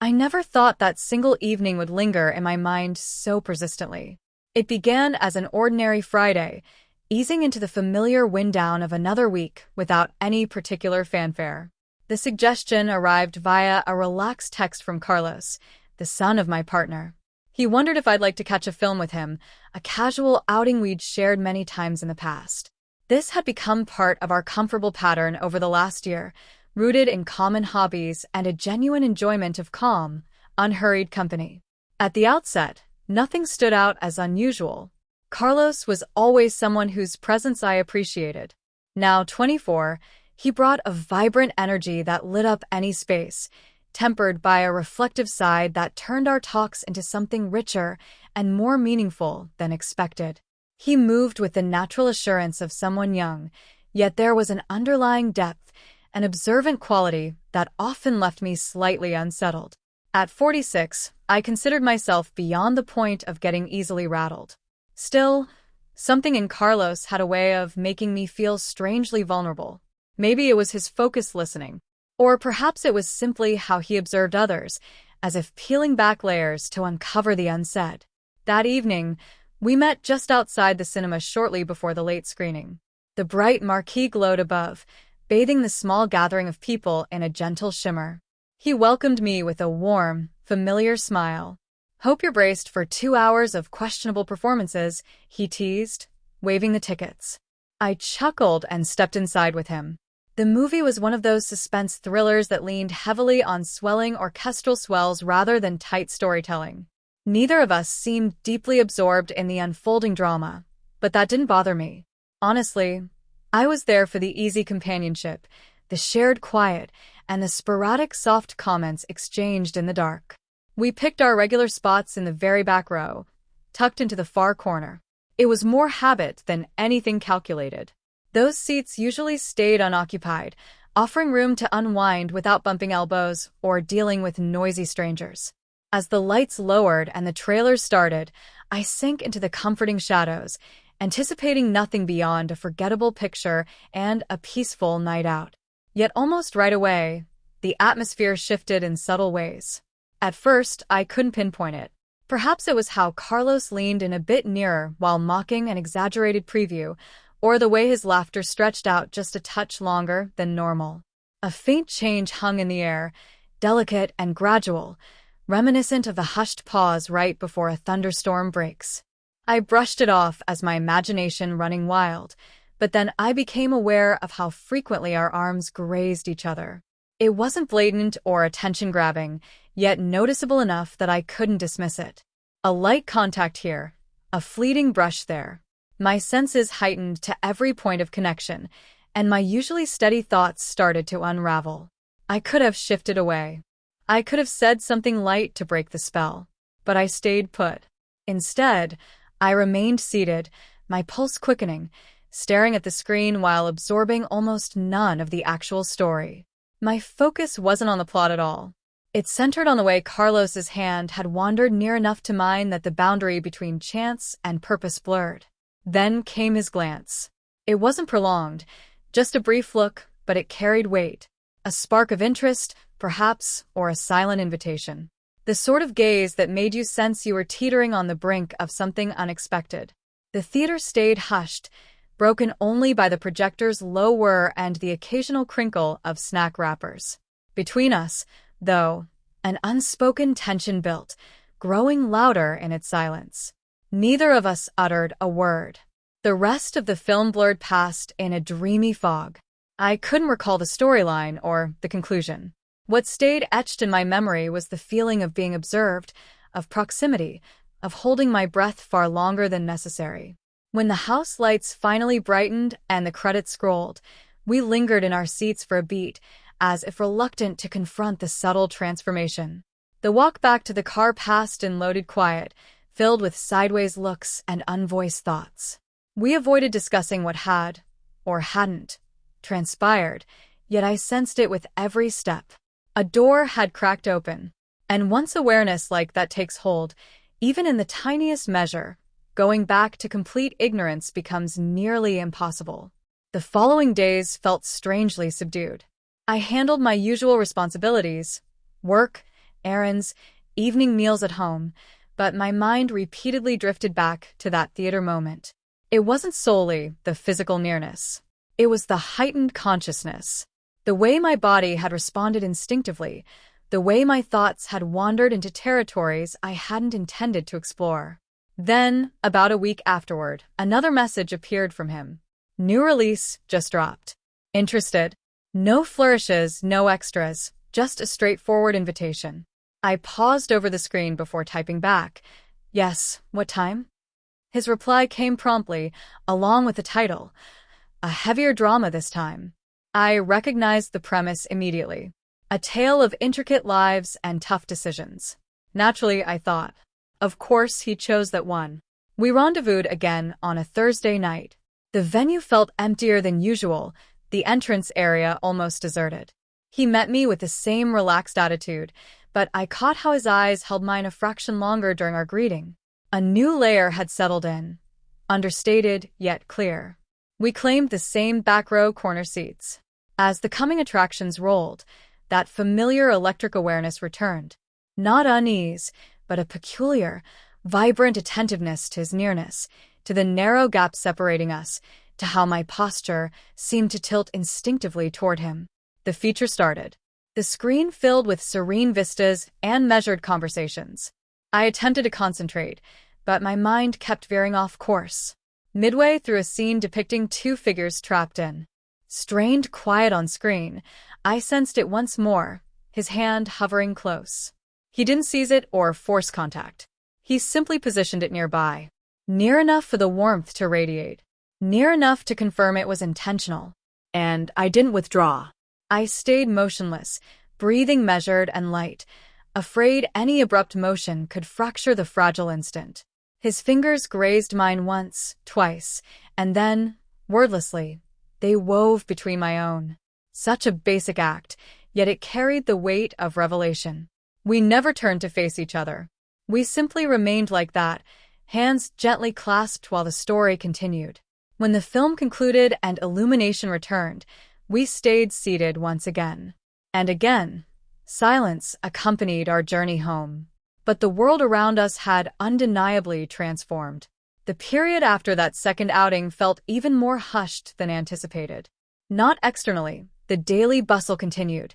I never thought that single evening would linger in my mind so persistently. It began as an ordinary Friday, easing into the familiar wind down of another week without any particular fanfare. The suggestion arrived via a relaxed text from Carlos, the son of my partner. He wondered if I'd like to catch a film with him, a casual outing we'd shared many times in the past. This had become part of our comfortable pattern over the last year, rooted in common hobbies and a genuine enjoyment of calm, unhurried company. At the outset, nothing stood out as unusual. Carlos was always someone whose presence I appreciated. Now 24, he brought a vibrant energy that lit up any space, tempered by a reflective side that turned our talks into something richer and more meaningful than expected. He moved with the natural assurance of someone young, yet there was an underlying depth, an observant quality that often left me slightly unsettled. At 46, I considered myself beyond the point of getting easily rattled. Still, something in Carlos had a way of making me feel strangely vulnerable. Maybe it was his focused listening, or perhaps it was simply how he observed others, as if peeling back layers to uncover the unsaid. That evening, we met just outside the cinema shortly before the late screening. The bright marquee glowed above, bathing the small gathering of people in a gentle shimmer. He welcomed me with a warm, familiar smile. "Hope you're braced for 2 hours of questionable performances," he teased, waving the tickets. I chuckled and stepped inside with him. The movie was one of those suspense thrillers that leaned heavily on swelling orchestral swells rather than tight storytelling. Neither of us seemed deeply absorbed in the unfolding drama, but that didn't bother me. Honestly, I was there for the easy companionship, the shared quiet, and the sporadic soft comments exchanged in the dark. We picked our regular spots in the very back row, tucked into the far corner. It was more habit than anything calculated. Those seats usually stayed unoccupied, offering room to unwind without bumping elbows or dealing with noisy strangers. As the lights lowered and the trailers started, I sank into the comforting shadows, anticipating nothing beyond a forgettable picture and a peaceful night out. Yet almost right away, the atmosphere shifted in subtle ways. At first, I couldn't pinpoint it. Perhaps it was how Carlos leaned in a bit nearer while mocking an exaggerated preview, or the way his laughter stretched out just a touch longer than normal. A faint change hung in the air, delicate and gradual, reminiscent of the hushed pause right before a thunderstorm breaks. I brushed it off as my imagination running wild, but then I became aware of how frequently our arms grazed each other. It wasn't blatant or attention-grabbing, yet noticeable enough that I couldn't dismiss it. A light contact here, a fleeting brush there. My senses heightened to every point of connection, and my usually steady thoughts started to unravel. I could have shifted away. I could have said something light to break the spell, but I stayed put. Instead, I remained seated, my pulse quickening, staring at the screen while absorbing almost none of the actual story. My focus wasn't on the plot at all. It centered on the way Carlos's hand had wandered near enough to mine that the boundary between chance and purpose blurred. Then came his glance. It wasn't prolonged, just a brief look, but it carried weight. A spark of interest, perhaps, or a silent invitation. The sort of gaze that made you sense you were teetering on the brink of something unexpected. The theater stayed hushed, broken only by the projector's low whir and the occasional crinkle of snack wrappers. Between us, though, an unspoken tension built, growing louder in its silence. Neither of us uttered a word. The rest of the film blurred past in a dreamy fog. I couldn't recall the storyline or the conclusion. What stayed etched in my memory was the feeling of being observed, of proximity, of holding my breath far longer than necessary. When the house lights finally brightened and the credits scrolled, we lingered in our seats for a beat, as if reluctant to confront the subtle transformation. The walk back to the car passed in loaded quiet, filled with sideways looks and unvoiced thoughts. We avoided discussing what had, or hadn't, transpired, yet I sensed it with every step. A door had cracked open, and once awareness like that takes hold, even in the tiniest measure, going back to complete ignorance becomes nearly impossible. The following days felt strangely subdued. I handled my usual responsibilities, work, errands, evening meals at home, but my mind repeatedly drifted back to that theater moment. It wasn't solely the physical nearness. It was the heightened consciousness. The way my body had responded instinctively, the way my thoughts had wandered into territories I hadn't intended to explore. Then, about a week afterward, another message appeared from him. New release just dropped. Interested? No flourishes, no extras, just a straightforward invitation. I paused over the screen before typing back. Yes, what time? His reply came promptly, along with the title. A heavier drama this time. I recognized the premise immediately. A tale of intricate lives and tough decisions. Naturally, I thought. Of course, he chose that one. We rendezvoused again on a Thursday night. The venue felt emptier than usual, the entrance area almost deserted. He met me with the same relaxed attitude, but I caught how his eyes held mine a fraction longer during our greeting. A new layer had settled in, understated yet clear. We claimed the same back row corner seats. As the coming attractions rolled, that familiar electric awareness returned. Not unease, but a peculiar, vibrant attentiveness to his nearness, to the narrow gap separating us, to how my posture seemed to tilt instinctively toward him. The feature started. The screen filled with serene vistas and measured conversations. I attempted to concentrate, but my mind kept veering off course. Midway through a scene depicting two figures trapped in strained quiet on screen, I sensed it once more, his hand hovering close. He didn't seize it or force contact. He simply positioned it nearby, near enough for the warmth to radiate, near enough to confirm it was intentional. And I didn't withdraw. I stayed motionless, breathing measured and light, afraid any abrupt motion could fracture the fragile instant. His fingers grazed mine once, twice, and then, wordlessly, they wove between my own. Such a basic act, yet it carried the weight of revelation. We never turned to face each other. We simply remained like that, hands gently clasped while the story continued. When the film concluded and illumination returned, we stayed seated once again. And again, silence accompanied our journey home. But the world around us had undeniably transformed. The period after that second outing felt even more hushed than anticipated. Not externally, the daily bustle continued.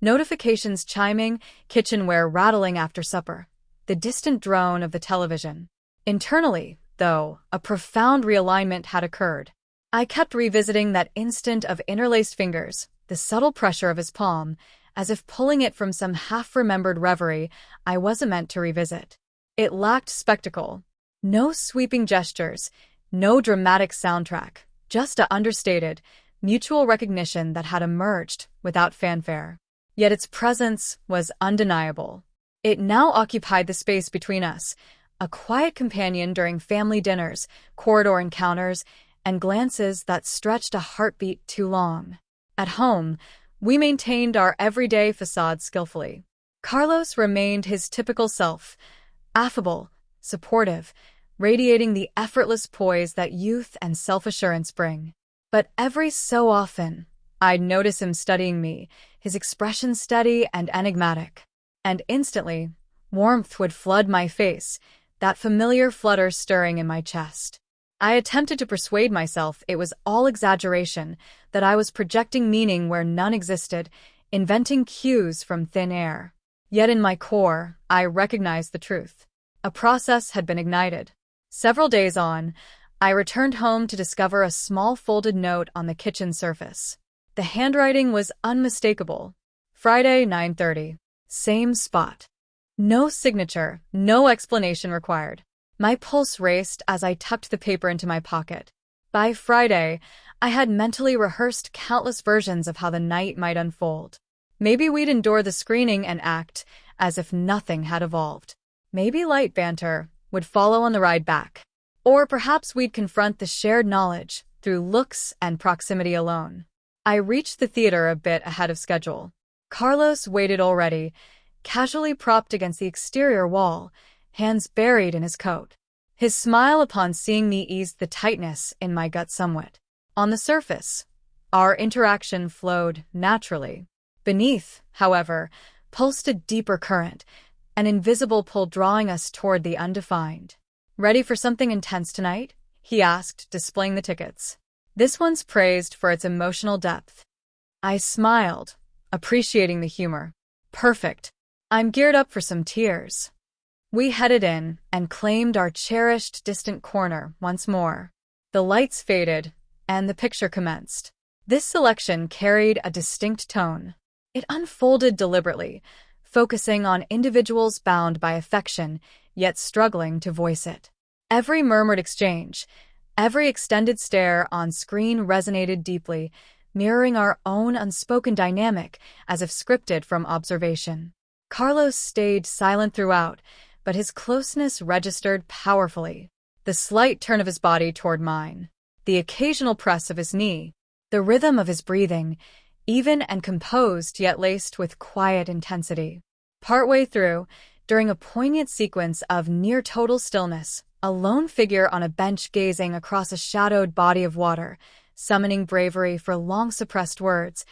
Notifications chiming, kitchenware rattling after supper, the distant drone of the television. Internally, though, a profound realignment had occurred. I kept revisiting that instant of interlaced fingers, the subtle pressure of his palm, as if pulling it from some half-remembered reverie I wasn't meant to revisit. It lacked spectacle. No sweeping gestures, no dramatic soundtrack, just a understated, mutual recognition that had emerged without fanfare. Yet its presence was undeniable. It now occupied the space between us, a quiet companion during family dinners, corridor encounters, and glances that stretched a heartbeat too long. At home, we maintained our everyday facade skillfully. Carlos remained his typical self, affable, supportive, radiating the effortless poise that youth and self-assurance bring. But every so often, I'd notice him studying me, his expression steady and enigmatic. And instantly, warmth would flood my face, that familiar flutter stirring in my chest. I attempted to persuade myself it was all exaggeration, that I was projecting meaning where none existed, inventing cues from thin air. Yet in my core, I recognized the truth. A process had been ignited. Several days on, I returned home to discover a small folded note on the kitchen surface. The handwriting was unmistakable. Friday, 9:30. Same spot. No signature, no explanation required. My pulse raced as I tucked the paper into my pocket. By Friday, I had mentally rehearsed countless versions of how the night might unfold. Maybe we'd endure the screening and act as if nothing had evolved. Maybe light banter would follow on the ride back. Or perhaps we'd confront the shared knowledge through looks and proximity alone. I reached the theater a bit ahead of schedule. Carlos waited already, casually propped against the exterior wall, hands buried in his coat. His smile upon seeing me eased the tightness in my gut somewhat. On the surface, our interaction flowed naturally. Beneath, however, pulsed a deeper current, an invisible pull drawing us toward the undefined. "Ready for something intense tonight?" he asked, displaying the tickets. "This one's praised for its emotional depth." I smiled, appreciating the humor. "Perfect. I'm geared up for some tears." We headed in and claimed our cherished distant corner once more. The lights faded, and the picture commenced. This selection carried a distinct tone. It unfolded deliberately, focusing on individuals bound by affection, yet struggling to voice it. Every murmured exchange, every extended stare on screen resonated deeply, mirroring our own unspoken dynamic as if scripted from observation. Carlos stayed silent throughout, but his closeness registered powerfully. The slight turn of his body toward mine, the occasional press of his knee, the rhythm of his breathing, even and composed yet laced with quiet intensity. Partway through, during a poignant sequence of near-total stillness, a lone figure on a bench gazing across a shadowed body of water, summoning bravery for long-suppressed words,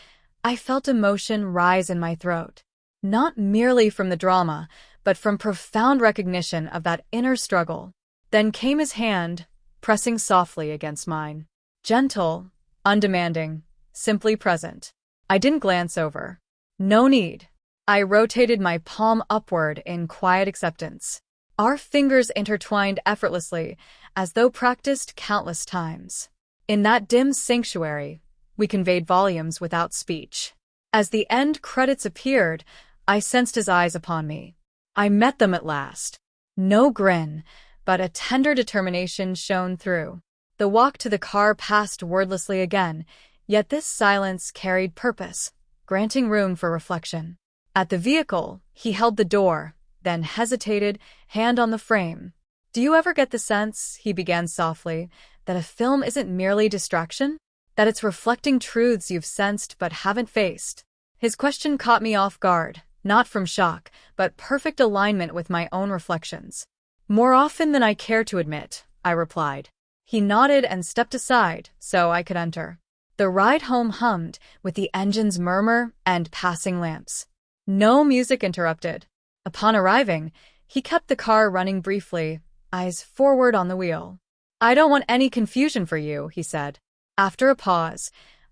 I felt emotion rise in my throat. Not merely from the drama, but from profound recognition of that inner struggle. Then came his hand, pressing softly against mine. Gentle, undemanding, simply present. I didn't glance over. No need. I rotated my palm upward in quiet acceptance. Our fingers intertwined effortlessly, as though practiced countless times. In that dim sanctuary, we conveyed volumes without speech. As the end credits appeared, I sensed his eyes upon me. I met them at last. No grin, but a tender determination shone through. The walk to the car passed wordlessly again, yet this silence carried purpose, granting room for reflection. At the vehicle, he held the door, then hesitated, hand on the frame. "Do you ever get the sense," he began softly, "that a film isn't merely distraction? That it's reflecting truths you've sensed but haven't faced?" His question caught me off guard, not from shock, but perfect alignment with my own reflections. "More often than I care to admit," I replied. He nodded and stepped aside so I could enter. The ride home hummed, with the engine's murmur and passing lamps. No music interrupted. Upon arriving, he kept the car running briefly, eyes forward on the wheel. "I don't want any confusion for you," he said. After a pause,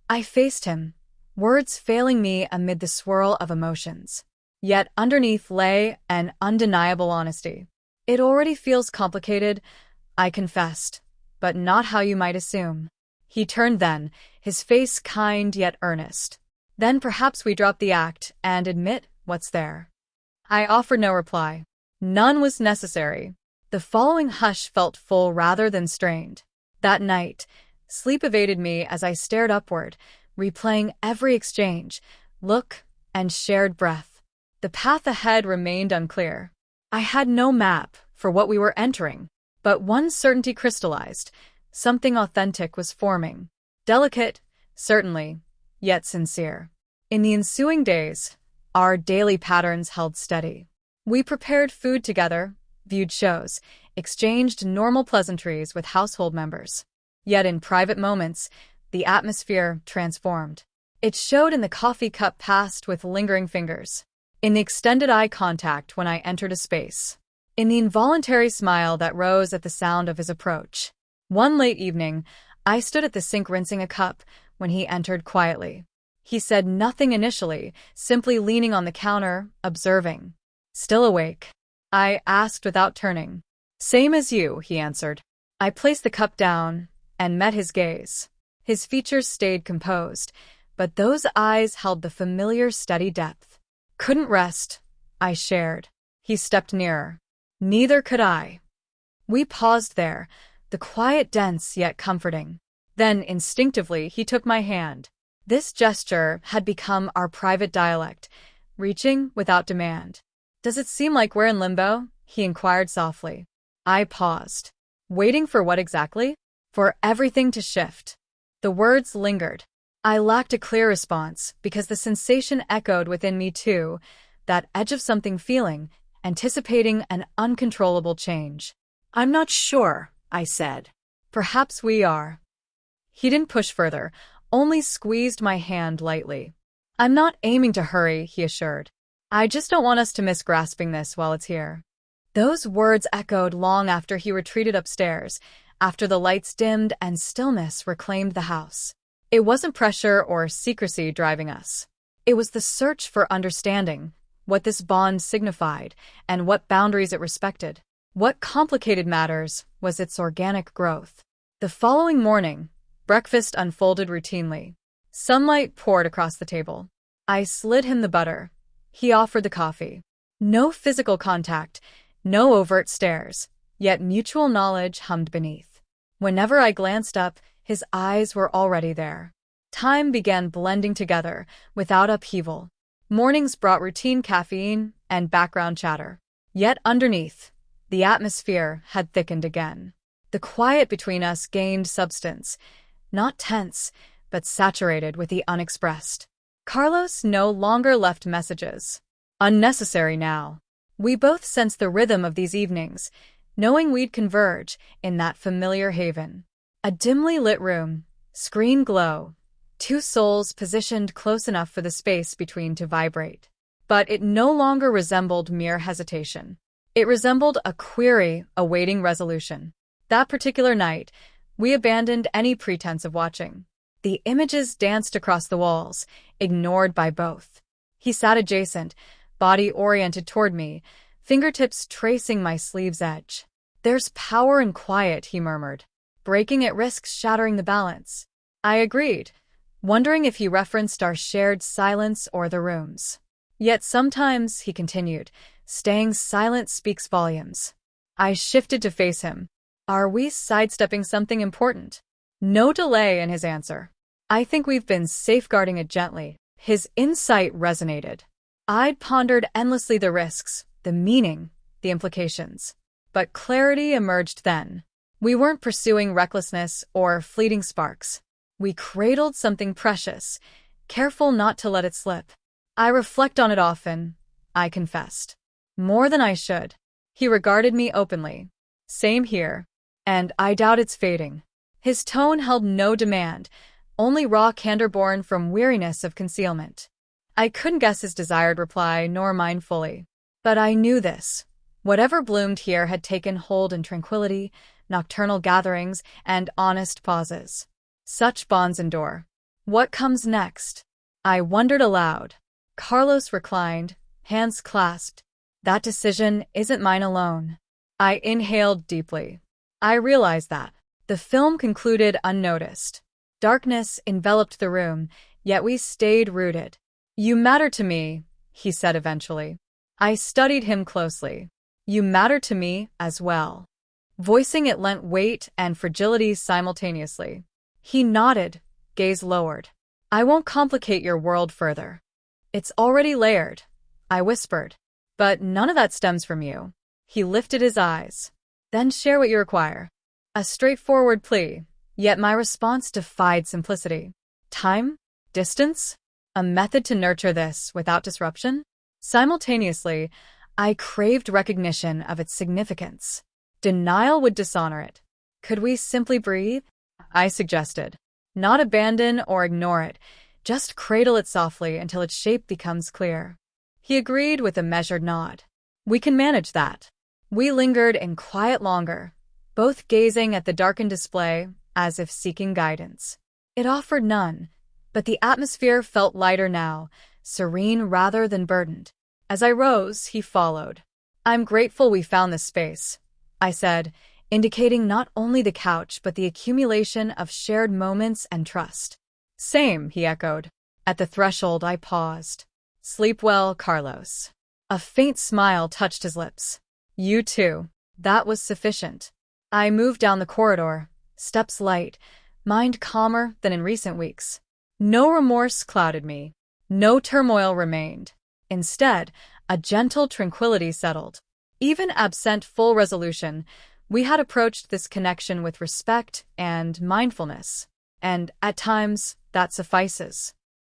I faced him, words failing me amid the swirl of emotions. Yet underneath lay an undeniable honesty. "It already feels complicated," I confessed, "but not how you might assume." He turned then, his face kind yet earnest. "Then perhaps we drop the act and admit what's there." I offered no reply. None was necessary. The following hush felt full rather than strained. That night, sleep evaded me as I stared upward, replaying every exchange, look, and shared breath. The path ahead remained unclear. I had no map for what we were entering, but one certainty crystallized. Something authentic was forming. Delicate, certainly, yet sincere. In the ensuing days, our daily patterns held steady. We prepared food together, viewed shows, exchanged normal pleasantries with household members. Yet in private moments, the atmosphere transformed. It showed in the coffee cup passed with lingering fingers, in the extended eye contact when I entered a space, in the involuntary smile that rose at the sound of his approach. One late evening, I stood at the sink rinsing a cup when he entered quietly. He said nothing initially, simply leaning on the counter, observing. "Still awake?" I asked without turning. "Same as you," he answered. I placed the cup down and met his gaze. His features stayed composed, but those eyes held the familiar steady depth. "Couldn't rest," I shared. He stepped nearer. Neither could I. We paused there, the quiet dense yet comforting. Then, instinctively, he took my hand. This gesture had become our private dialect, reaching without demand. "Does it seem like we're in limbo?" he inquired softly. I paused. Waiting for what exactly? For everything to shift. The words lingered. I lacked a clear response because the sensation echoed within me too, that edge of something feeling, anticipating an uncontrollable change. "I'm not sure," I said. "Perhaps we are." He didn't push further, only squeezed my hand lightly. "I'm not aiming to hurry," he assured. I just don't want us to miss grasping this while it's here. Those words echoed long after he retreated upstairs, after the lights dimmed and stillness reclaimed the house. It wasn't pressure or secrecy driving us. It was the search for understanding, what this bond signified, and what boundaries it respected. What complicated matters was its organic growth. The following morning, breakfast unfolded routinely. Sunlight poured across the table. I slid him the butter. He offered the coffee. No physical contact, no overt stares, yet mutual knowledge hummed beneath. Whenever I glanced up, his eyes were already there. Time began blending together, without upheaval. Mornings brought routine caffeine and background chatter. Yet underneath, the atmosphere had thickened again. The quiet between us gained substance, not tense, but saturated with the unexpressed. Carlos no longer left messages. Unnecessary now. We both sensed the rhythm of these evenings, knowing we'd converge in that familiar haven. A dimly lit room, screen glow, two souls positioned close enough for the space between to vibrate. But it no longer resembled mere hesitation. It resembled a query awaiting resolution. That particular night, we abandoned any pretense of watching. The images danced across the walls, ignored by both. He sat adjacent, body oriented toward me, fingertips tracing my sleeve's edge. "There's power in quiet," he murmured. "Breaking it risks shattering the balance." I agreed, wondering if he referenced our shared silence or the room's. "Yet sometimes," he continued, "staying silent speaks volumes." I shifted to face him. "Are we sidestepping something important?" No delay in his answer. "I think we've been safeguarding it gently." His insight resonated. I'd pondered endlessly the risks, the meaning, the implications. But clarity emerged then. We weren't pursuing recklessness or fleeting sparks. We cradled something precious, careful not to let it slip. "I reflect on it often," I confessed. "More than I should." He regarded me openly. "Same here. And I doubt it's fading." His tone held no demand, only raw candor born from weariness of concealment. I couldn't guess his desired reply, nor mine fully. But I knew this. Whatever bloomed here had taken hold in tranquility, nocturnal gatherings, and honest pauses. Such bonds endure. What comes next? I wondered aloud. Carlos reclined, hands clasped. That decision isn't mine alone. I inhaled deeply. I realized that. The film concluded unnoticed. Darkness enveloped the room, yet we stayed rooted. "You matter to me," he said eventually. I studied him closely. "You matter to me as well." Voicing it lent weight and fragility simultaneously. He nodded, gaze lowered. "I won't complicate your world further. It's already layered," I whispered. "But none of that stems from you." He lifted his eyes. "Then share what you require." A straightforward plea, yet my response defied simplicity. Time? Distance? A method to nurture this without disruption? Simultaneously, I craved recognition of its significance. Denial would dishonor it. "Could we simply breathe?" I suggested. "Not abandon or ignore it, just cradle it softly until its shape becomes clear." He agreed with a measured nod. "We can manage that." We lingered in quiet longer, both gazing at the darkened display as if seeking guidance. It offered none, but the atmosphere felt lighter now, serene rather than burdened. As I rose, he followed. "I'm grateful we found this space," I said, indicating not only the couch but the accumulation of shared moments and trust. "Same," he echoed. At the threshold, I paused. "Sleep well, Carlos." A faint smile touched his lips. "You too." That was sufficient. I moved down the corridor, steps light, mind calmer than in recent weeks. No remorse clouded me. No turmoil remained. Instead, a gentle tranquility settled. Even absent full resolution, we had approached this connection with respect and mindfulness. And, at times, that suffices.